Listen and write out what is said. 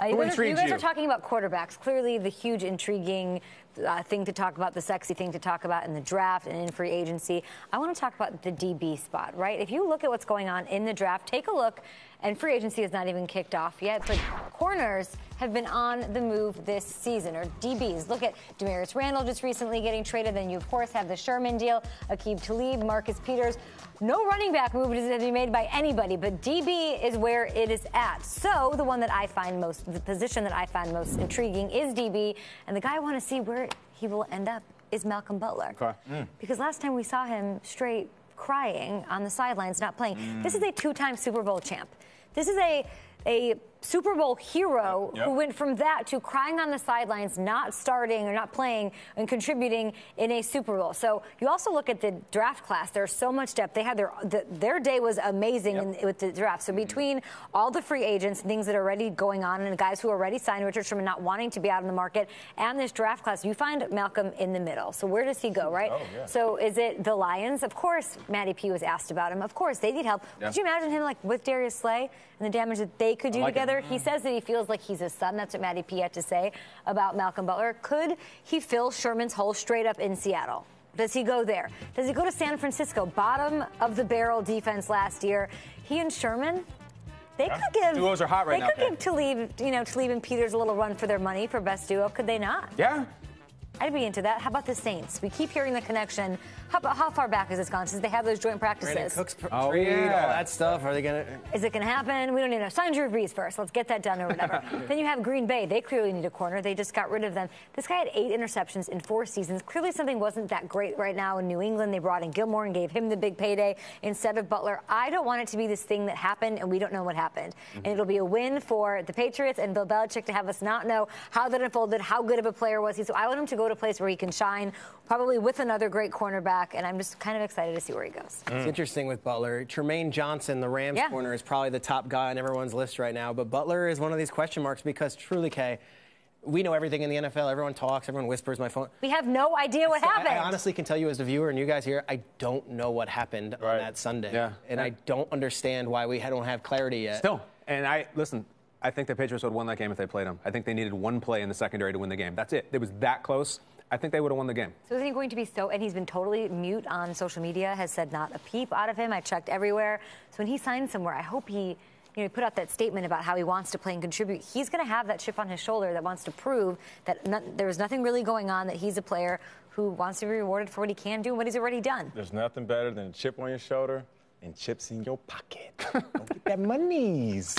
You guys are talking about quarterbacks. Clearly, the huge, intriguing thing to talk about, the sexy thing to talk about in the draft and in free agency. I want to talk about the DB spot, right? If you look at what's going on in the draft, take a look, and free agency has not even kicked off yet, but corners have been on the move this season, or DBs. Look at Demarius Randall just recently getting traded. Then you, of course, have the Sherman deal, Aqib Talib, Marcus Peters. No running back move has been made by anybody, but DB is where it is at. So the one that I find the position that I find most intriguing is DB, and the guy I want to see where he will end up is Malcolm Butler. Okay. Because last time we saw him straight crying on the sidelines, not playing. This is a two-time Super Bowl champ. This is a Super Bowl hero who went from that to crying on the sidelines, not starting or not playing and contributing in a Super Bowl. So you also look at the draft class. There's so much depth. They had their day was amazing with the draft. So between all the free agents and things that are already going on and the guys who are already signed, Richard Sherman not wanting to be out in the market, and this draft class, you find Malcolm in the middle. So where does he go, right? So is it the Lions? Of course, Matty P was asked about him. Of course, they need help. Could you imagine him like with Darius Slay and the damage that they could do together? He says that he feels like he's his son. That's what Matty P had to say about Malcolm Butler. Could he fill Sherman's hole straight up in Seattle? Does he go there? Does he go to San Francisco? Bottom of the barrel defense last year. He and Sherman, they could give duos are hot right now. They could give Talib and Peters a little run for their money for best duo. Could they not? Yeah. I'd be into that. How about the Saints? We keep hearing the connection. How far back has this gone since they have those joint practices? Cooks all that stuff. Are they going to? Is it going to happen? We don't need to sign Drew Brees first. Let's get that done or whatever. Then you have Green Bay. They clearly need a corner. They just got rid of them. This guy had 8 interceptions in 4 seasons. Clearly something wasn't that great right now in New England. They brought in Gilmore and gave him the big payday instead of Butler. I don't want it to be this thing that happened and we don't know what happened. And it'll be a win for the Patriots and Bill Belichick to have us not know how that unfolded, how good of a player was he. So I want him to go to a place where he can shine, probably with another great cornerback, and I'm just kind of excited to see where he goes. It's interesting with Butler. Tremaine Johnson, the Rams corner, is probably the top guy on everyone's list right now, but Butler is one of these question marks because truly, Kay, we know everything in the NFL. Everyone talks, everyone whispers my phone. We have no idea what happened. I honestly can tell you as a viewer and you guys here, I don't know what happened on that Sunday. And I don't understand why we don't have clarity yet. Still, and listen, I think the Patriots would have won that game if they played them. I think they needed one play in the secondary to win the game. That's it. It was that close. I think they would have won the game. So isn't he going to be and he's been totally mute on social media, has said not a peep out of him. I checked everywhere. So when he signs somewhere, I hope he put out that statement about how he wants to play and contribute. He's going to have that chip on his shoulder that wants to prove that there was nothing really going on, that he's a player who wants to be rewarded for what he can do and what he's already done. There's nothing better than a chip on your shoulder and chips in your pocket. Don't get that monies.